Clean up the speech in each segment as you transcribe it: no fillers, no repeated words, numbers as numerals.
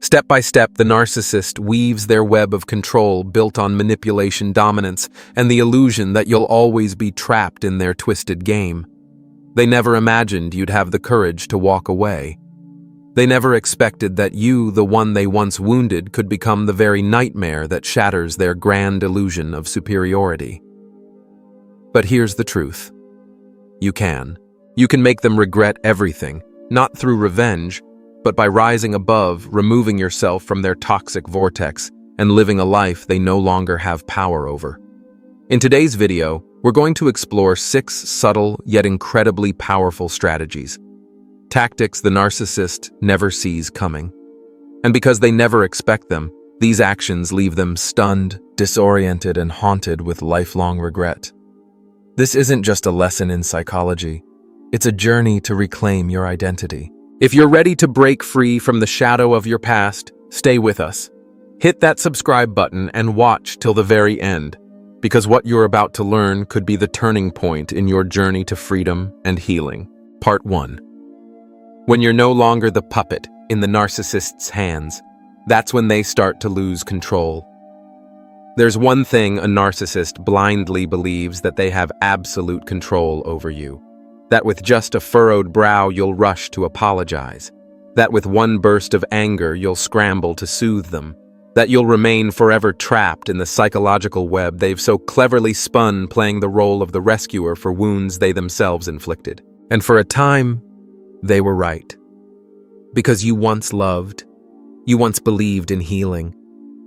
Step by step, the narcissist weaves their web of control built on manipulation, dominance, and the illusion that you'll always be trapped in their twisted game. They never imagined you'd have the courage to walk away. They never expected that you, the one they once wounded, could become the very nightmare that shatters their grand illusion of superiority. But here's the truth. You can. You can make them regret everything, not through revenge, but by rising above, removing yourself from their toxic vortex, and living a life they no longer have power over. In today's video, we're going to explore 6 subtle yet incredibly powerful strategies. Tactics the narcissist never sees coming. And because they never expect them, these actions leave them stunned, disoriented, and haunted with lifelong regret. This isn't just a lesson in psychology. It's a journey to reclaim your identity. If you're ready to break free from the shadow of your past, stay with us. Hit that subscribe button and watch till the very end, because what you're about to learn could be the turning point in your journey to freedom and healing. Part 1. When you're no longer the puppet in the narcissist's hands, that's when they start to lose control. There's one thing a narcissist blindly believes: that they have absolute control over you. That with just a furrowed brow you'll rush to apologize. That with one burst of anger you'll scramble to soothe them. That you'll remain forever trapped in the psychological web they've so cleverly spun, playing the role of the rescuer for wounds they themselves inflicted. And for a time, they were right. Because you once loved, you once believed in healing.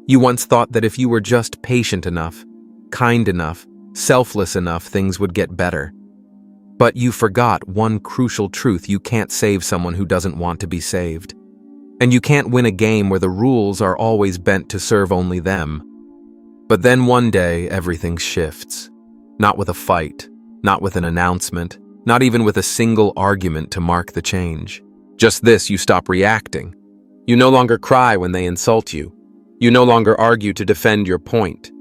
You once thought that if you were just patient enough, kind enough, selfless enough, things would get better. But you forgot one crucial truth: you can't save someone who doesn't want to be saved. And you can't win a game where the rules are always bent to serve only them. But then one day, everything shifts. Not with a fight, not with an announcement, not even with a single argument to mark the change. Just this: you stop reacting. You no longer cry when they insult you. You no longer argue to defend your point.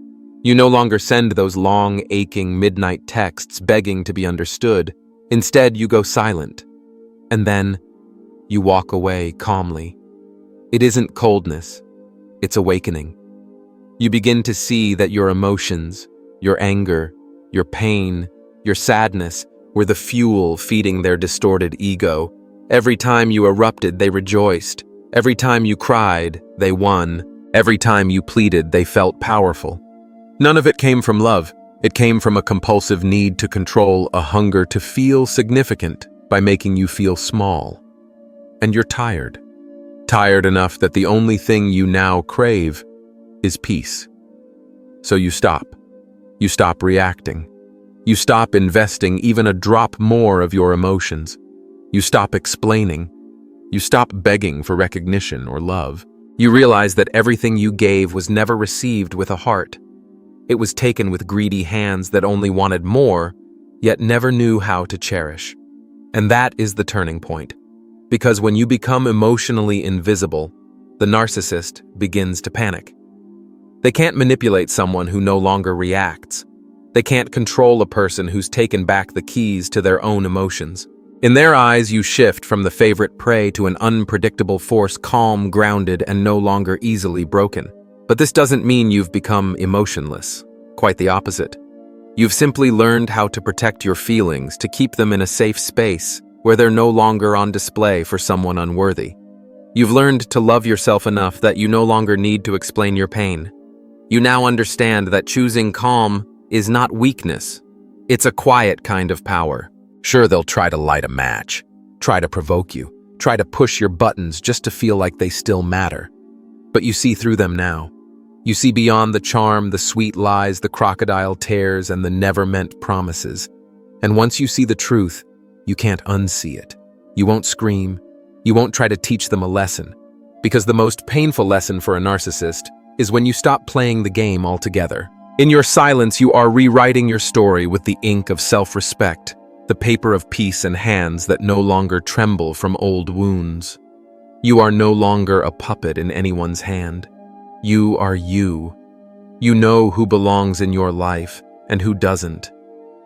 You no longer send those long, aching midnight texts begging to be understood. Instead, you go silent. And then, you walk away calmly. It isn't coldness, it's awakening. You begin to see that your emotions, your anger, your pain, your sadness were the fuel feeding their distorted ego. Every time you erupted, they rejoiced. Every time you cried, they won. Every time you pleaded, they felt powerful. None of it came from love. It came from a compulsive need to control, a hunger to feel significant by making you feel small. And you're tired. Tired enough that the only thing you now crave is peace. So you stop. You stop reacting. You stop investing even a drop more of your emotions. You stop explaining. You stop begging for recognition or love. You realize that everything you gave was never received with a heart. It was taken with greedy hands that only wanted more, yet never knew how to cherish. And that is the turning point. Because when you become emotionally invisible, the narcissist begins to panic. They can't manipulate someone who no longer reacts. They can't control a person who's taken back the keys to their own emotions. In their eyes, you shift from the favorite prey to an unpredictable force, calm, grounded, and no longer easily broken. But this doesn't mean you've become emotionless. Quite the opposite. You've simply learned how to protect your feelings, to keep them in a safe space where they're no longer on display for someone unworthy. You've learned to love yourself enough that you no longer need to explain your pain. You now understand that choosing calm is not weakness. It's a quiet kind of power. Sure, they'll try to light a match, try to provoke you, try to push your buttons just to feel like they still matter. But you see through them now. You see beyond the charm, the sweet lies, the crocodile tears, and the never-meant promises. And once you see the truth, you can't unsee it. You won't scream. You won't try to teach them a lesson. Because the most painful lesson for a narcissist is when you stop playing the game altogether. In your silence, you are rewriting your story with the ink of self-respect, the paper of peace and hands that no longer tremble from old wounds. You are no longer a puppet in anyone's hand. You are you. You know who belongs in your life and who doesn't.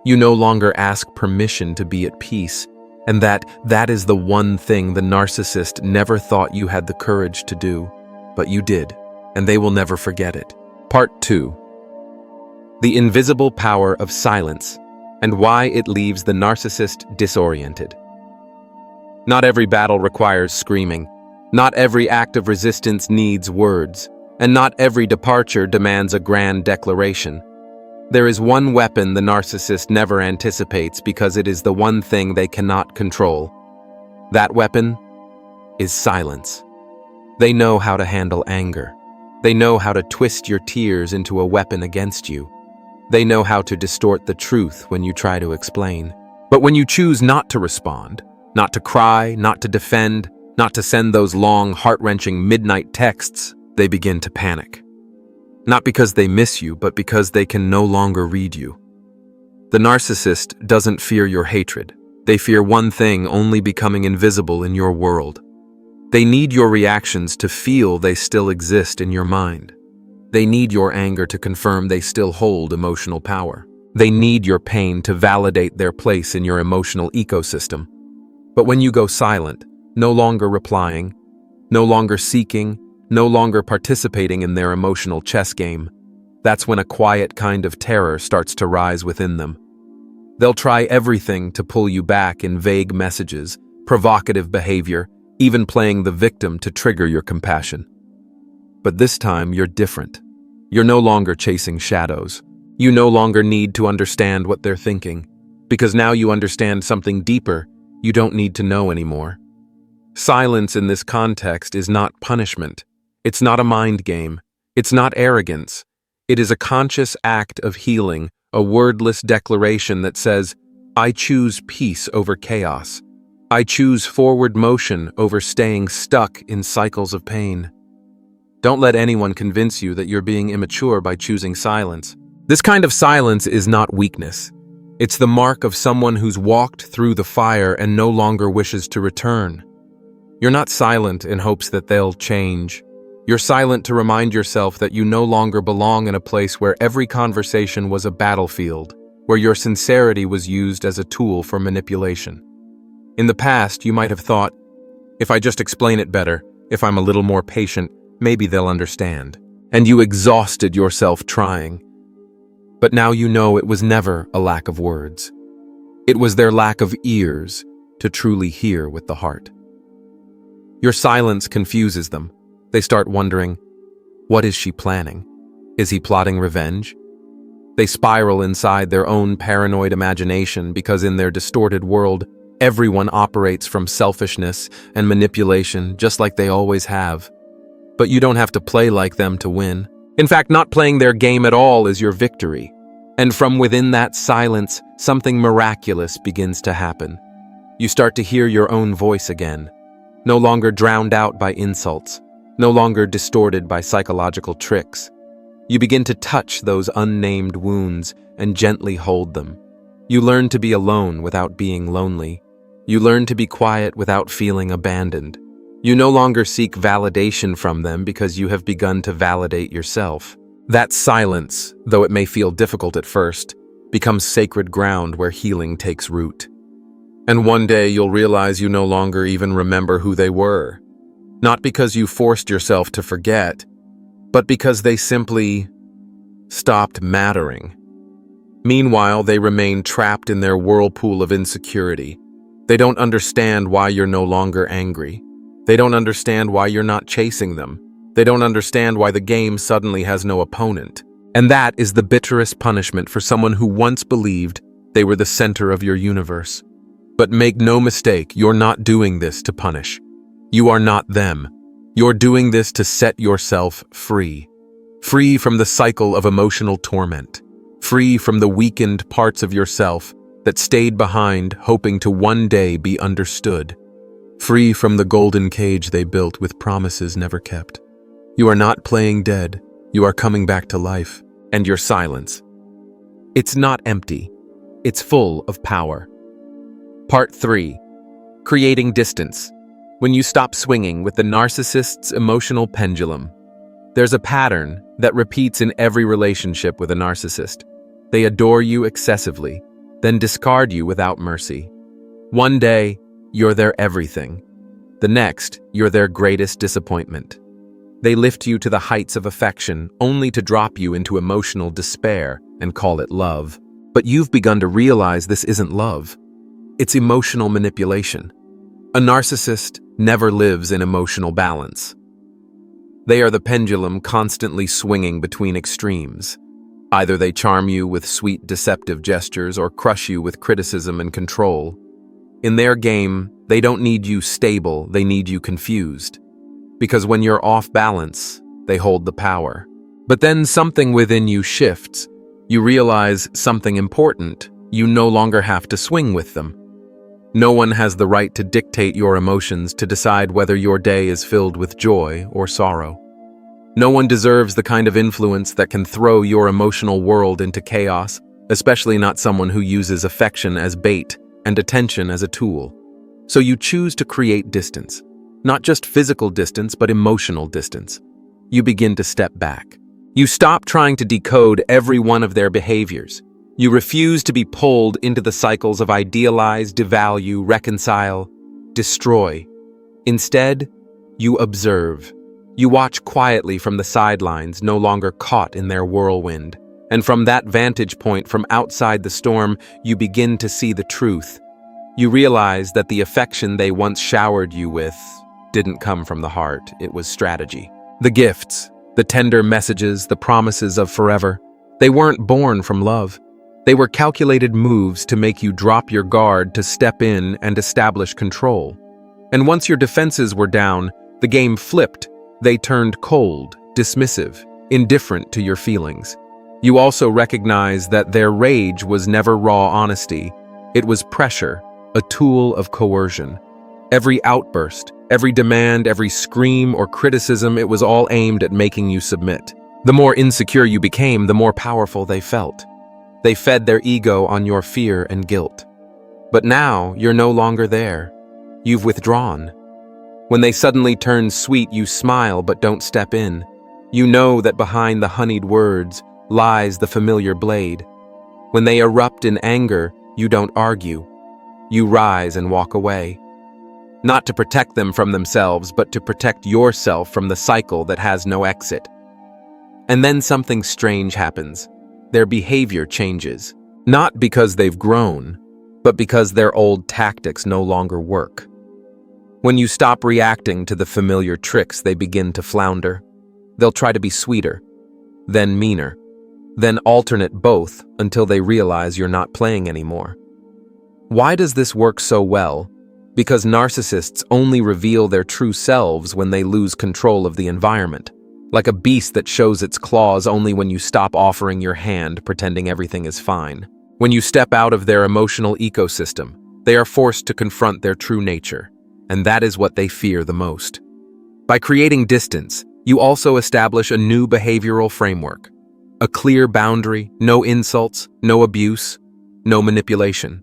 You no longer ask permission to be at peace, and that is the one thing the narcissist never thought you had the courage to do. but you did, and they will never forget it. Part 2. The invisible power of silence and why it leaves the narcissist disoriented. Not every battle requires screaming. Not every act of resistance needs words, and not every departure demands a grand declaration. There is one weapon the narcissist never anticipates because it is the one thing they cannot control. That weapon is silence. They know how to handle anger. They know how to twist your tears into a weapon against you. They know how to distort the truth when you try to explain. But when you choose not to respond, not to cry, not to defend, not to send those long, heart-wrenching midnight texts, they begin to panic. Not because they miss you, but because they can no longer read you. The narcissist doesn't fear your hatred. They fear one thing: only becoming invisible in your world. They need your reactions to feel they still exist in your mind. They need your anger to confirm they still hold emotional power. They need your pain to validate their place in your emotional ecosystem. But when you go silent, no longer replying, no longer seeking, no longer participating in their emotional chess game, that's when a quiet kind of terror starts to rise within them. They'll try everything to pull you back in vague messages, provocative behavior, even playing the victim to trigger your compassion. But this time, you're different. You're no longer chasing shadows. You no longer need to understand what they're thinking, because now you understand something deeper you don't need to know anymore. Silence in this context is not punishment. It's not a mind game. It's not arrogance. It is a conscious act of healing, a wordless declaration that says, I choose peace over chaos. I choose forward motion over staying stuck in cycles of pain. Don't let anyone convince you that you're being immature by choosing silence. This kind of silence is not weakness. It's the mark of someone who's walked through the fire and no longer wishes to return. You're not silent in hopes that they'll change. You're silent to remind yourself that you no longer belong in a place where every conversation was a battlefield, where your sincerity was used as a tool for manipulation. In the past, you might have thought, if I just explain it better, if I'm a little more patient, maybe they'll understand. And you exhausted yourself trying. But now you know it was never a lack of words. It was their lack of ears to truly hear with the heart. Your silence confuses them. They start wondering, what is she planning? Is he plotting revenge? They spiral inside their own paranoid imagination because in their distorted world, everyone operates from selfishness and manipulation just like they always have. But you don't have to play like them to win. In fact, not playing their game at all is your victory. And from within that silence, something miraculous begins to happen. You start to hear your own voice again, no longer drowned out by insults, no longer distorted by psychological tricks. You begin to touch those unnamed wounds and gently hold them. You learn to be alone without being lonely. You learn to be quiet without feeling abandoned. You no longer seek validation from them because you have begun to validate yourself. That silence, though it may feel difficult at first, becomes sacred ground where healing takes root. And one day you'll realize you no longer even remember who they were. Not because you forced yourself to forget, but because they simply stopped mattering. Meanwhile, they remain trapped in their whirlpool of insecurity. They don't understand why you're no longer angry. They don't understand why you're not chasing them. They don't understand why the game suddenly has no opponent. And that is the bitterest punishment for someone who once believed they were the center of your universe. But make no mistake, you're not doing this to punish. You are not them. You're doing this to set yourself free. Free from the cycle of emotional torment. Free from the weakened parts of yourself that stayed behind, hoping to one day be understood. Free from the golden cage they built with promises never kept. You are not playing dead. You are coming back to life. And your silence. It's not empty. It's full of power. Part 3. Creating distance. When you stop swinging with the narcissist's emotional pendulum. There's a pattern that repeats in every relationship with a narcissist. They adore you excessively, then discard you without mercy. One day, you're their everything. The next, you're their greatest disappointment. They lift you to the heights of affection, only to drop you into emotional despair and call it love. But you've begun to realize this isn't love. It's emotional manipulation. A narcissist never lives in emotional balance. They are the pendulum constantly swinging between extremes. Either they charm you with sweet, deceptive gestures or crush you with criticism and control. In their game, they don't need you stable, they need you confused. Because when you're off balance, they hold the power. But then something within you shifts. You realize something important. You no longer have to swing with them. No one has the right to dictate your emotions, to decide whether your day is filled with joy or sorrow. No one deserves the kind of influence that can throw your emotional world into chaos, especially not someone who uses affection as bait and attention as a tool. So you choose to create distance. Not just physical distance, but emotional distance. You begin to step back. You stop trying to decode every one of their behaviors. You refuse to be pulled into the cycles of idealize, devalue, reconcile, destroy. Instead, you observe. You watch quietly from the sidelines, no longer caught in their whirlwind. And from that vantage point, from outside the storm, you begin to see the truth. You realize that the affection they once showered you with didn't come from the heart, it was strategy. The gifts, the tender messages, the promises of forever, they weren't born from love. They were calculated moves to make you drop your guard, to step in and establish control. And once your defenses were down, the game flipped. They turned cold, dismissive, indifferent to your feelings. You also recognize that their rage was never raw honesty. It was pressure, a tool of coercion. Every outburst, every demand, every scream or criticism, it was all aimed at making you submit. The more insecure you became, the more powerful they felt. They fed their ego on your fear and guilt. But now, you're no longer there. You've withdrawn. When they suddenly turn sweet, you smile but don't step in. You know that behind the honeyed words lies the familiar blade. When they erupt in anger, you don't argue. You rise and walk away. Not to protect them from themselves, but to protect yourself from the cycle that has no exit. And then something strange happens. Their behavior changes. Not because they've grown, but because their old tactics no longer work. When you stop reacting to the familiar tricks, they begin to flounder. They'll try to be sweeter, then meaner, then alternate both until they realize you're not playing anymore. Why does this work so well? Because narcissists only reveal their true selves when they lose control of the environment. Like a beast that shows its claws only when you stop offering your hand, pretending everything is fine. When you step out of their emotional ecosystem, they are forced to confront their true nature, and that is what they fear the most. By creating distance, you also establish a new behavioral framework. A clear boundary, no insults, no abuse, no manipulation.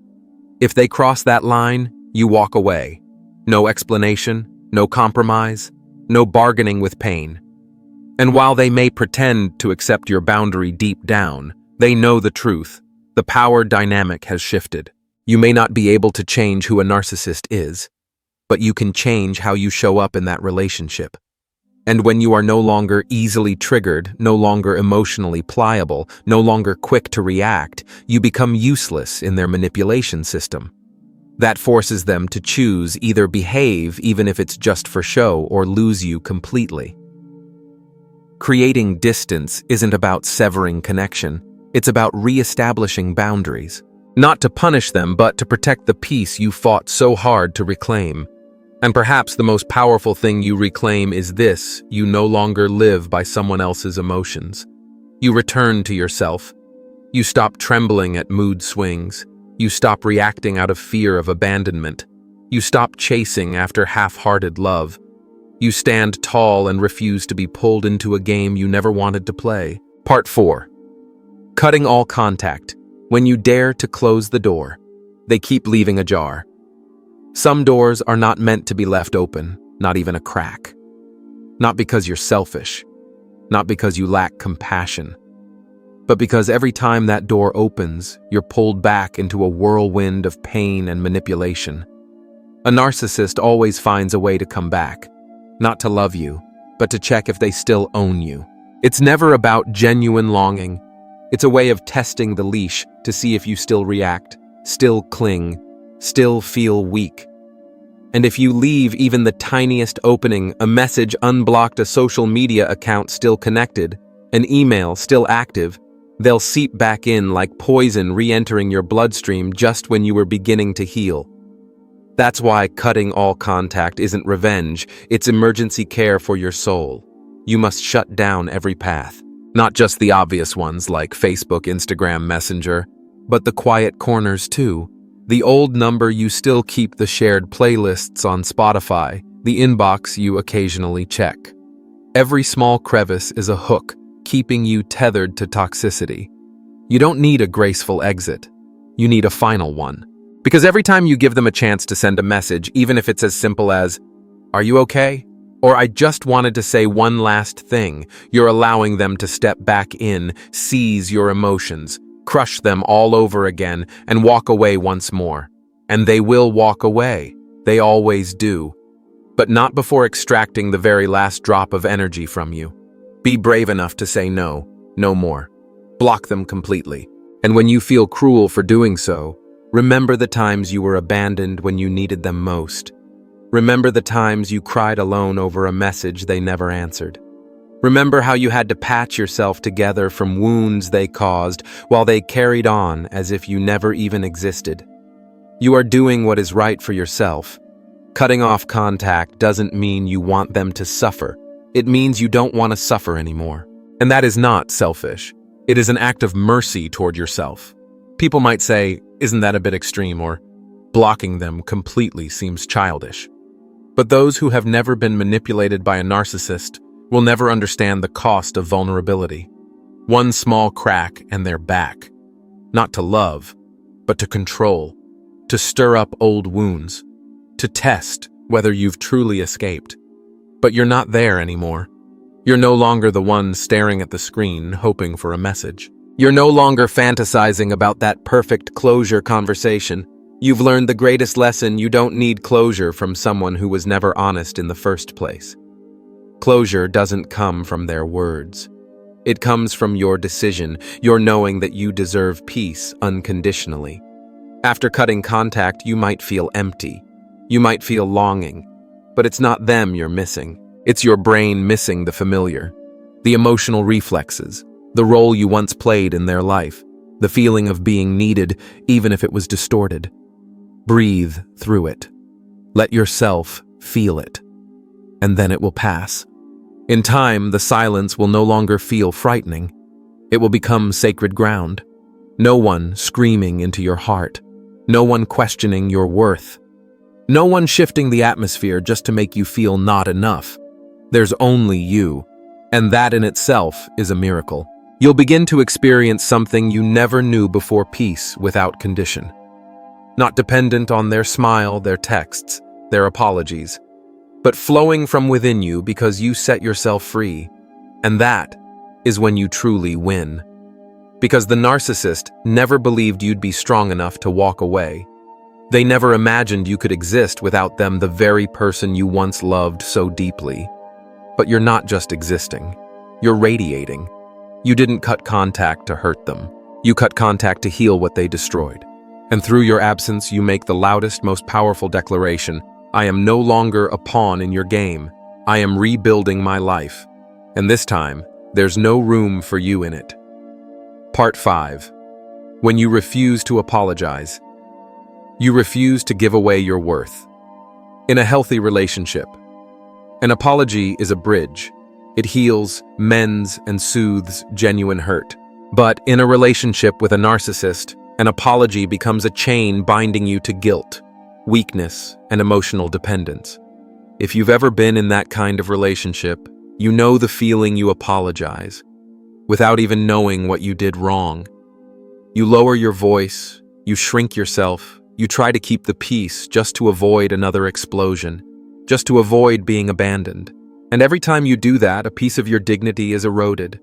If they cross that line, you walk away. No explanation, no compromise, no bargaining with pain. And while they may pretend to accept your boundary deep down, they know the truth. The power dynamic has shifted. You may not be able to change who a narcissist is, but you can change how you show up in that relationship. And when you are no longer easily triggered, no longer emotionally pliable, no longer quick to react, you become useless in their manipulation system. That forces them to choose: either behave, even if it's just for show, or lose you completely. Creating distance isn't about severing connection. It's about re-establishing boundaries. Not to punish them, but to protect the peace you fought so hard to reclaim. And perhaps the most powerful thing you reclaim is this: you no longer live by someone else's emotions. You return to yourself. You stop trembling at mood swings. You stop reacting out of fear of abandonment. You stop chasing after half-hearted love. You stand tall and refuse to be pulled into a game you never wanted to play. Part 4. Cutting all contact. When you dare to close the door, they keep leaving ajar. Some doors are not meant to be left open, not even a crack. Not because you're selfish, not because you lack compassion, but because every time that door opens, you're pulled back into a whirlwind of pain and manipulation. A narcissist always finds a way to come back, not to love you, but to check if they still own you. It's never about genuine longing. It's a way of testing the leash to see if you still react, still cling, still feel weak. And if you leave even the tiniest opening, a message unblocked, a social media account still connected, an email still active, they'll seep back in like poison re-entering your bloodstream just when you were beginning to heal. That's why cutting all contact isn't revenge, it's emergency care for your soul. You must shut down every path. Not just the obvious ones like Facebook, Instagram, Messenger, but the quiet corners too. The old number you still keep, the shared playlists on Spotify, the inbox you occasionally check. Every small crevice is a hook, keeping you tethered to toxicity. You don't need a graceful exit. You need a final one. Because every time you give them a chance to send a message, even if it's as simple as, "Are you okay?" or "I just wanted to say one last thing," you're allowing them to step back in, seize your emotions, crush them all over again, and walk away once more. And they will walk away. They always do. But not before extracting the very last drop of energy from you. Be brave enough to say no, no more. Block them completely. And when you feel cruel for doing so, remember the times you were abandoned when you needed them most. Remember the times you cried alone over a message they never answered. Remember how you had to patch yourself together from wounds they caused while they carried on as if you never even existed. You are doing what is right for yourself. Cutting off contact doesn't mean you want them to suffer. It means you don't want to suffer anymore. And that is not selfish. It is an act of mercy toward yourself. People might say, "Isn't that a bit extreme?" or "Blocking them completely seems childish." But those who have never been manipulated by a narcissist will never understand the cost of vulnerability. One small crack and they're back. Not to love, but to control, to stir up old wounds, to test whether you've truly escaped. But you're not there anymore. You're no longer the one staring at the screen hoping for a message. You're no longer fantasizing about that perfect closure conversation. You've learned the greatest lesson: you don't need closure from someone who was never honest in the first place. Closure doesn't come from their words. It comes from your decision, your knowing that you deserve peace unconditionally. After cutting contact, you might feel empty. You might feel longing. But it's not them you're missing. It's your brain missing the familiar. The emotional reflexes, the role you once played in their life, the feeling of being needed even if it was distorted. Breathe through it. Let yourself feel it. And then it will pass. In time, the silence will no longer feel frightening. It will become sacred ground. No one screaming into your heart. No one questioning your worth. No one shifting the atmosphere just to make you feel not enough. There's only you. And that in itself is a miracle. You'll begin to experience something you never knew before: peace without condition. Not dependent on their smile, their texts, their apologies, but flowing from within you because you set yourself free. And that is when you truly win. Because the narcissist never believed you'd be strong enough to walk away. They never imagined you could exist without them, the very person you once loved so deeply. But you're not just existing. You're radiating. You didn't cut contact to hurt them. You cut contact to heal what they destroyed. And through your absence, you make the loudest, most powerful declaration: I am no longer a pawn in your game. I am rebuilding my life. And this time, there's no room for you in it. Part 5. When you refuse to apologize. You refuse to give away your worth. In a healthy relationship, an apology is a bridge. It heals, mends, and soothes genuine hurt. But in a relationship with a narcissist, an apology becomes a chain binding you to guilt, weakness, and emotional dependence. If you've ever been in that kind of relationship, you know the feeling you apologize, without even knowing what you did wrong. You lower your voice, you shrink yourself, you try to keep the peace just to avoid another explosion, just to avoid being abandoned. And every time you do that, a piece of your dignity is eroded.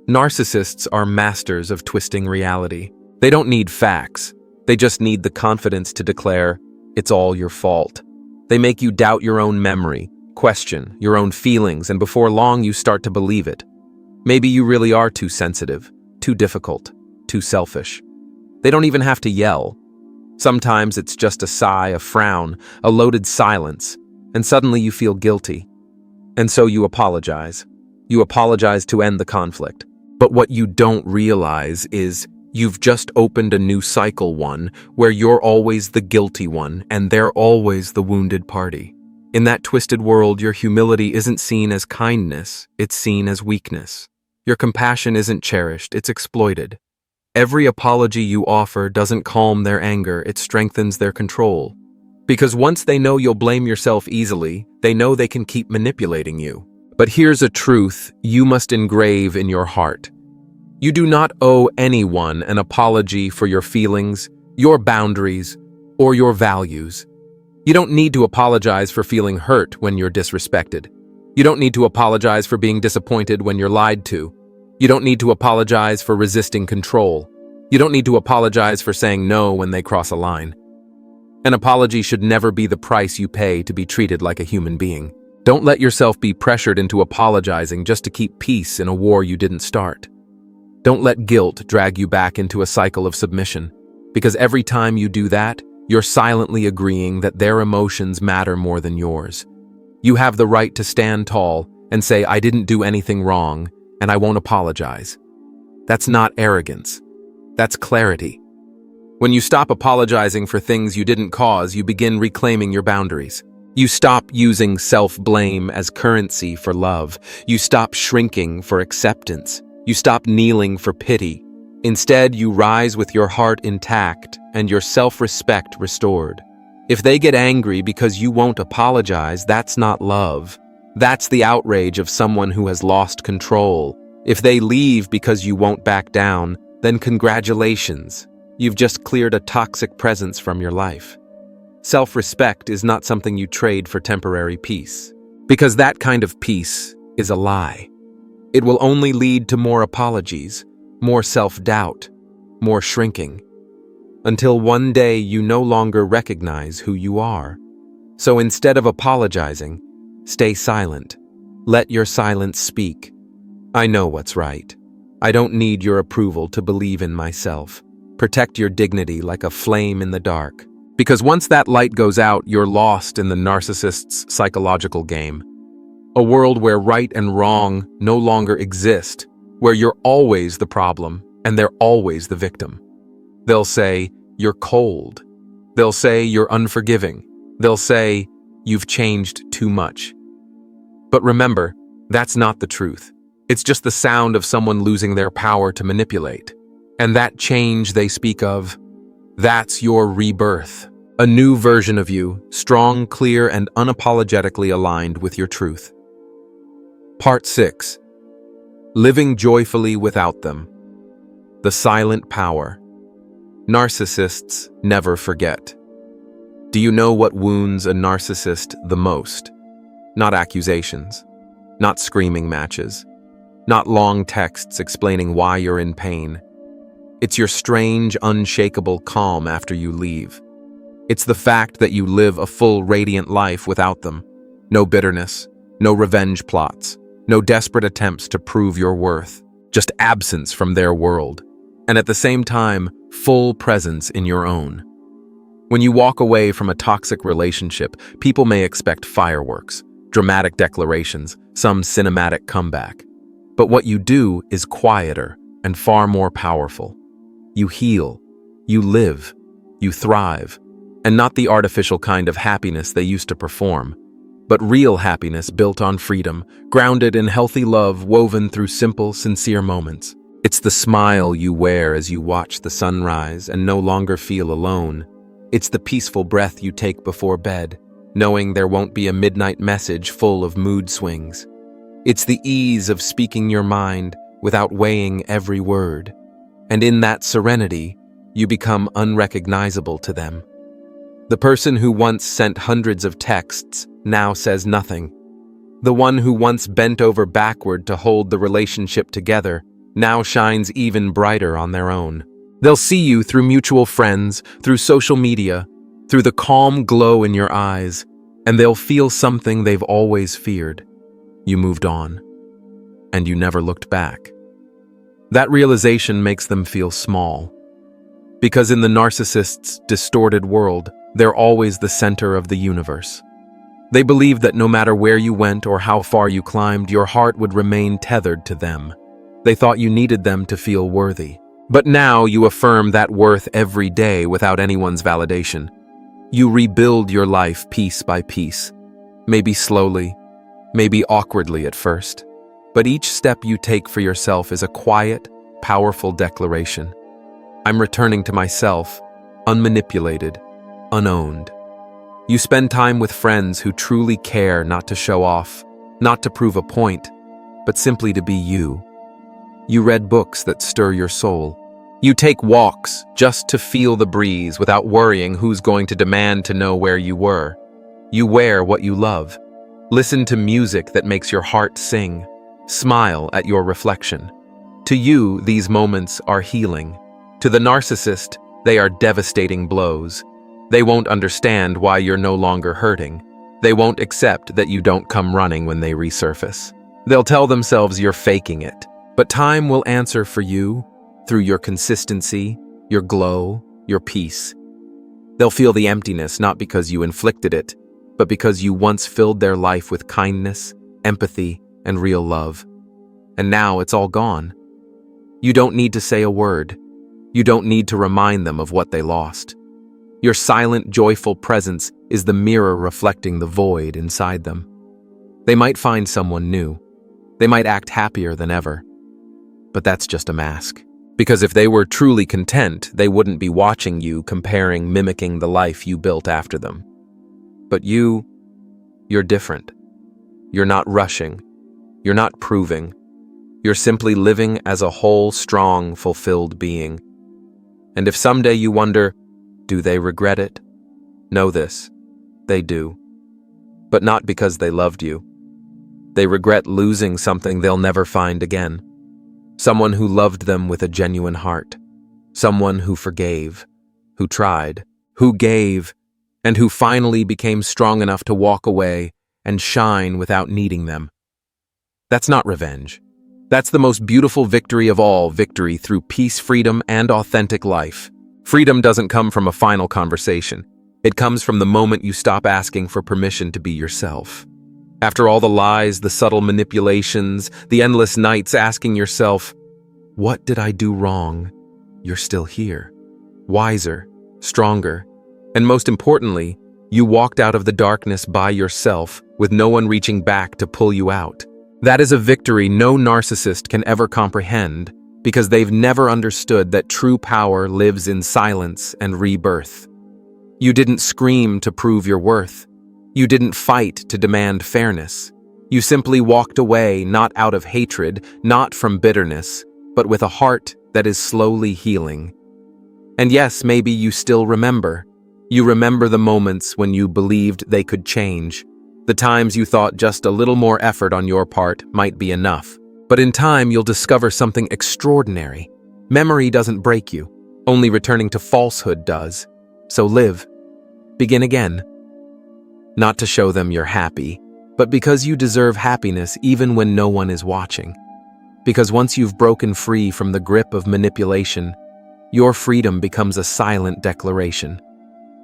Narcissists are masters of twisting reality. They don't need facts. They just need the confidence to declare, it's all your fault. They make you doubt your own memory, question your own feelings, and before long you start to believe it. Maybe you really are too sensitive, too difficult, too selfish. They don't even have to yell. Sometimes it's just a sigh, a frown, a loaded silence, and suddenly you feel guilty. And so you apologize. You apologize to end the conflict. But what you don't realize is you've just opened a new cycle, one where you're always the guilty one and they're always the wounded party. In that twisted world, your humility isn't seen as kindness, it's seen as weakness. Your compassion isn't cherished, it's exploited. Every apology you offer doesn't calm their anger, it strengthens their control. Because once they know you'll blame yourself easily, they know they can keep manipulating you. But here's a truth you must engrave in your heart. You do not owe anyone an apology for your feelings, your boundaries, or your values. You don't need to apologize for feeling hurt when you're disrespected. You don't need to apologize for being disappointed when you're lied to. You don't need to apologize for resisting control. You don't need to apologize for saying no when they cross a line. An apology should never be the price you pay to be treated like a human being. Don't let yourself be pressured into apologizing just to keep peace in a war you didn't start. Don't let guilt drag you back into a cycle of submission, because every time you do that, you're silently agreeing that their emotions matter more than yours. You have the right to stand tall and say, "I didn't do anything wrong, and I won't apologize." That's not arrogance. That's clarity. When you stop apologizing for things you didn't cause, you begin reclaiming your boundaries. You stop using self-blame as currency for love. You stop shrinking for acceptance. You stop kneeling for pity. Instead, you rise with your heart intact and your self-respect restored. If they get angry because you won't apologize, that's not love. That's the outrage of someone who has lost control. If they leave because you won't back down, then congratulations. You've just cleared a toxic presence from your life. Self-respect is not something you trade for temporary peace, because that kind of peace is a lie. It will only lead to more apologies, more self-doubt, more shrinking, until one day you no longer recognize who you are. So instead of apologizing, stay silent. Let your silence speak. I know what's right. I don't need your approval to believe in myself. Protect your dignity like a flame in the dark. Because once that light goes out, you're lost in the narcissist's psychological game. A world where right and wrong no longer exist, where you're always the problem and they're always the victim. They'll say, "You're cold." They'll say, "You're unforgiving." They'll say, "You've changed too much." But remember, that's not the truth. It's just the sound of someone losing their power to manipulate. And that change they speak of, that's your rebirth. A new version of you, strong, clear, and unapologetically aligned with your truth. Part 6. Living joyfully without them. The silent power. Narcissists never forget. Do you know what wounds a narcissist the most? Not accusations, not screaming matches, not long texts explaining why you're in pain. It's your strange, unshakable calm after you leave. It's the fact that you live a full, radiant life without them. No bitterness, no revenge plots, no desperate attempts to prove your worth. Just absence from their world. And at the same time, full presence in your own. When you walk away from a toxic relationship, people may expect fireworks, dramatic declarations, some cinematic comeback. But what you do is quieter and far more powerful. You heal, you live, you thrive, and not the artificial kind of happiness they used to perform, but real happiness built on freedom, grounded in healthy love woven through simple, sincere moments. It's the smile you wear as you watch the sunrise and no longer feel alone. It's the peaceful breath you take before bed, knowing there won't be a midnight message full of mood swings. It's the ease of speaking your mind without weighing every word. And in that serenity, you become unrecognizable to them. The person who once sent hundreds of texts now says nothing. The one who once bent over backward to hold the relationship together now shines even brighter on their own. They'll see you through mutual friends, through social media, through the calm glow in your eyes, And they'll feel something they've always feared. You moved on. And you never looked back. That realization makes them feel small. Because in the narcissist's distorted world, they're always the center of the universe. They believe that no matter where you went or how far you climbed, your heart would remain tethered to them. They thought you needed them to feel worthy. But now you affirm that worth every day without anyone's validation. You rebuild your life piece by piece. Maybe slowly, maybe awkwardly at first. But each step you take for yourself is a quiet, powerful declaration. I'm returning to myself, unmanipulated, unowned. You spend time with friends who truly care, not to show off, not to prove a point, but simply to be you. You read books that stir your soul. You take walks just to feel the breeze without worrying who's going to demand to know where you were. You wear what you love. Listen to music that makes your heart sing. Smile at your reflection. To you, these moments are healing. To the narcissist, they are devastating blows. They won't understand why you're no longer hurting. They won't accept that you don't come running when they resurface. They'll tell themselves you're faking it. But time will answer for you through your consistency, your glow, your peace. They'll feel the emptiness not because you inflicted it, but because you once filled their life with kindness, empathy, and real love. And now it's all gone. You don't need to say a word. You don't need to remind them of what they lost. Your silent, joyful presence is the mirror reflecting the void inside them. They might find someone new. They might act happier than ever. But that's just a mask. Because if they were truly content, they wouldn't be watching you, comparing, mimicking the life you built after them. But you're different. You're not rushing. You're not proving. You're simply living as a whole, strong, fulfilled being. And if someday you wonder, do they regret it? Know this, they do. But not because they loved you. They regret losing something they'll never find again. Someone who loved them with a genuine heart. Someone who forgave, who tried, who gave, and who finally became strong enough to walk away and shine without needing them. That's not revenge. That's the most beautiful victory of all, victory through peace, freedom, and authentic life. Freedom doesn't come from a final conversation. It comes from the moment you stop asking for permission to be yourself. After all the lies, the subtle manipulations, the endless nights asking yourself, what did I do wrong? You're still here. Wiser, stronger, and most importantly, you walked out of the darkness by yourself with no one reaching back to pull you out. That is a victory no narcissist can ever comprehend, because they've never understood that true power lives in silence and rebirth. You didn't scream to prove your worth. You didn't fight to demand fairness. You simply walked away, not out of hatred, not from bitterness, but with a heart that is slowly healing. And yes, maybe you still remember. You remember the moments when you believed they could change, the times you thought just a little more effort on your part might be enough. But in time, you'll discover something extraordinary. Memory doesn't break you. Only returning to falsehood does. So live. Begin again. Not to show them you're happy, but because you deserve happiness even when no one is watching. Because once you've broken free from the grip of manipulation, your freedom becomes a silent declaration.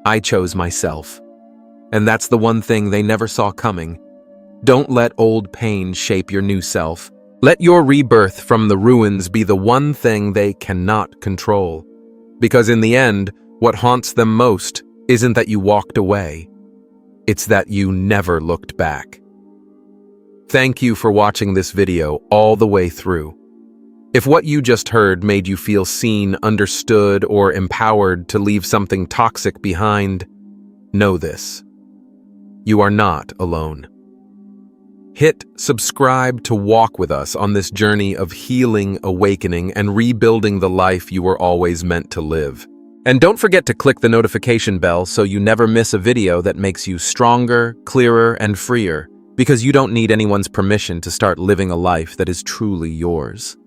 I chose myself. And that's the one thing they never saw coming. Don't let old pain shape your new self. Let your rebirth from the ruins be the one thing they cannot control. Because in the end, what haunts them most isn't that you walked away. It's that you never looked back. Thank you for watching this video all the way through. If what you just heard made you feel seen, understood, or empowered to leave something toxic behind, know this. You are not alone. Hit subscribe to walk with us on this journey of healing, awakening, and rebuilding the life you were always meant to live. And don't forget to click the notification bell so you never miss a video that makes you stronger, clearer, and freer, because you don't need anyone's permission to start living a life that is truly yours.